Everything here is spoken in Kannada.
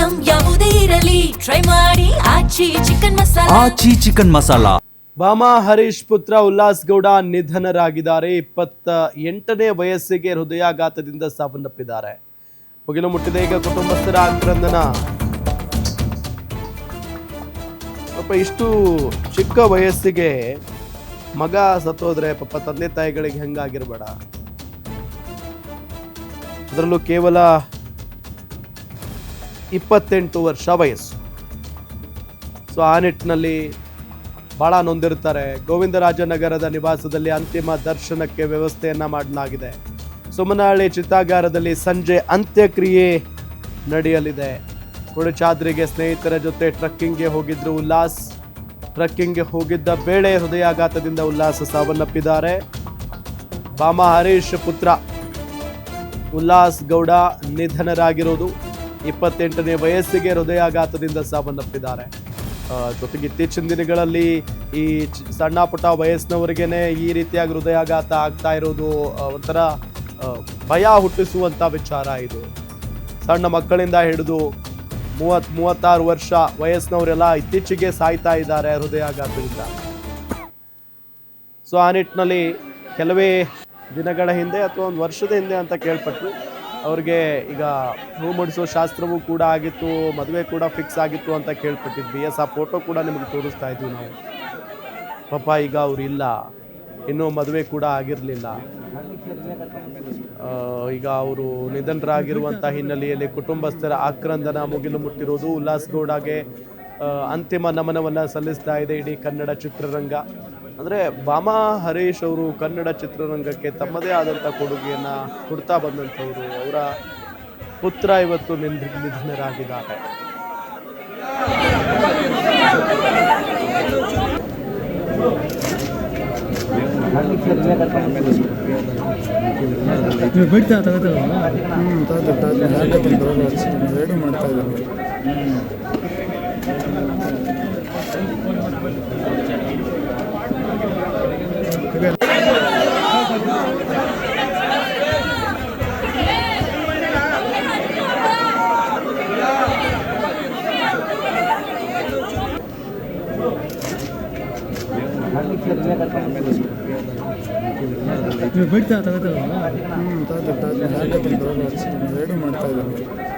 ಐಟಂ ಯಾವುದೇ ಇರಲಿ ಟ್ರೈ ಮಾಡಿ ಆಚಿ ಚಿಕನ್ ಮಸಾಲಾ. ಭಾಮಾ ಹರೀಶ್ ಪುತ್ರ ಉಲ್ಲಾಸ್ ಗೌಡ ನಿಧನರಾಗಿದ್ದಾರೆ. 28ನೇ ವಯಸ್ಸಿಗೆ ಹೃದಯಾಘಾತದಿಂದ ಸಾವನ್ನಪ್ಪಿದ್ದಾರೆ. ಮುಗಿಲು ಮುಟ್ಟಿದೆ ಈಗ ಕುಟುಂಬಸ್ಥರ ಆಕ್ರಂದನ. ಪಾಪ ಇಷ್ಟು ಚಿಕ್ಕ ವಯಸ್ಸಿಗೆ ಮಗ ಸತ್ತೋದ್ರೆ ಪಾಪ ತಂದೆ ತಾಯಿಗಳಿಗೆ ಹೆಂಗಾಗಿರ್ಬೇಡ. ಅದರಲ್ಲೂ ಕೇವಲ 28 ವರ್ಷ ವಯಸ್ಸು. ಸೊ ಆ ನಿಟ್ಟಿನಲ್ಲಿ ಬಹಳ ನೊಂದಿರ್ತಾರೆ. ಗೋವಿಂದರಾಜನಗರದ ನಿವಾಸದಲ್ಲಿ ಅಂತಿಮ ದರ್ಶನಕ್ಕೆ ವ್ಯವಸ್ಥೆಯನ್ನ ಮಾಡಲಾಗಿದೆ. ಸುಮನಹಳ್ಳಿ ಚಿತಾಗಾರದಲ್ಲಿ ಸಂಜೆ ಅಂತ್ಯಕ್ರಿಯೆ ನಡೆಯಲಿದೆ. ಕೊಡಚಾದ್ರಿಗೆ ಸ್ನೇಹಿತರ ಜೊತೆ ಟ್ರಕ್ಕಿಂಗ್ಗೆ ಹೋಗಿದ್ರು ಉಲ್ಲಾಸ್. ಟ್ರಕ್ಕಿಂಗ್ಗೆ ಹೋಗಿದ್ದ ವೇಳೆ ಹೃದಯಾಘಾತದಿಂದ ಉಲ್ಲಾಸ್ ಸಾವನ್ನಪ್ಪಿದ್ದಾರೆ. ಭಾಮಾ ಹರೀಶ್ ಪುತ್ರ ಉಲ್ಲಾಸ್ ಗೌಡ ನಿಧನರಾಗಿರೋದು. 28ನೇ ವಯಸ್ಸಿಗೆ ಹೃದಯಾಘಾತದಿಂದ ಸಾವನ್ನಪ್ಪಿದ್ದಾರೆ. ಜೊತೆಗೆ ಇತ್ತೀಚಿನ ದಿನಗಳಲ್ಲಿ ಈ ಸಣ್ಣ ಪುಟ್ಟ ವಯಸ್ಸಿನವರಿಗೇನೆ ಈ ರೀತಿಯಾಗಿ ಹೃದಯಾಘಾತ ಆಗ್ತಾ ಇರೋದು ಒಂಥರ ಭಯ ಹುಟ್ಟಿಸುವಂತ ವಿಚಾರ. ಇದು ಸಣ್ಣ ಮಕ್ಕಳಿಂದ ಹಿಡಿದು 36 ವರ್ಷ ವಯಸ್ಸಿನವರೆಲ್ಲ ಇತ್ತೀಚೆಗೆ ಸಾಯ್ತಾ ಇದ್ದಾರೆ ಹೃದಯಾಘಾತದಿಂದ. ಸೊ ಆ ನಿಟ್ಟಿನಲ್ಲಿ ಕೆಲವೇ ದಿನಗಳ ಹಿಂದೆ ಅಥವಾ ಒಂದು ವರ್ಷದ ಹಿಂದೆ ಅಂತ ಕೇಳ್ಪಟ್ರು. ಅವ್ರಿಗೆ ಈಗ ಹೂ ಮುಡಿಸೋ ಶಾಸ್ತ್ರವೂ ಕೂಡ ಆಗಿತ್ತು, ಮದುವೆ ಕೂಡ ಫಿಕ್ಸ್ ಆಗಿತ್ತು ಅಂತ ಕೇಳ್ಪಟ್ಟಿದ್ವಿ. ಆ ಫೋಟೋ ಕೂಡ ನಿಮಗೆ ತೋರಿಸ್ತಾ ಇದ್ವಿ ನಾವು. ಪಾಪ ಈಗ ಅವ್ರು ಇಲ್ಲ, ಇನ್ನೂ ಮದುವೆ ಕೂಡ ಆಗಿರಲಿಲ್ಲ. ಈಗ ಅವರು ನಿಧನರಾಗಿರುವಂಥ ಹಿನ್ನೆಲೆಯಲ್ಲಿ ಕುಟುಂಬಸ್ಥರ ಆಕ್ರಂದನ ಮುಗಿಲು ಮುಟ್ಟಿರೋದು. ಉಲ್ಲಾಸ್ ಗೌಡಗೆ ಅಂತಿಮ ನಮನವನ್ನು ಸಲ್ಲಿಸ್ತಾ ಇದೆ ಇಡೀ ಕನ್ನಡ ಚಿತ್ರರಂಗ. ಅಂದರೆ ಭಾಮಾ ಹರೀಶ್ ಅವರು ಕನ್ನಡ ಚಿತ್ರರಂಗಕ್ಕೆ ತಮ್ಮದೇ ಆದಂಥ ಕೊಡುಗೆಯನ್ನು ಕೊಡ್ತಾ ಬಂದಂಥವರು. ಅವರ ಪುತ್ರ ಇವತ್ತು ನಿಧನರಾಗಿದ್ದಾರೆ. ಬಿಡ್ತಾ ತಗೋತಾರಲ್ಲ ಮಾಡ್ತಾ ಇದ್ದಾರೆ.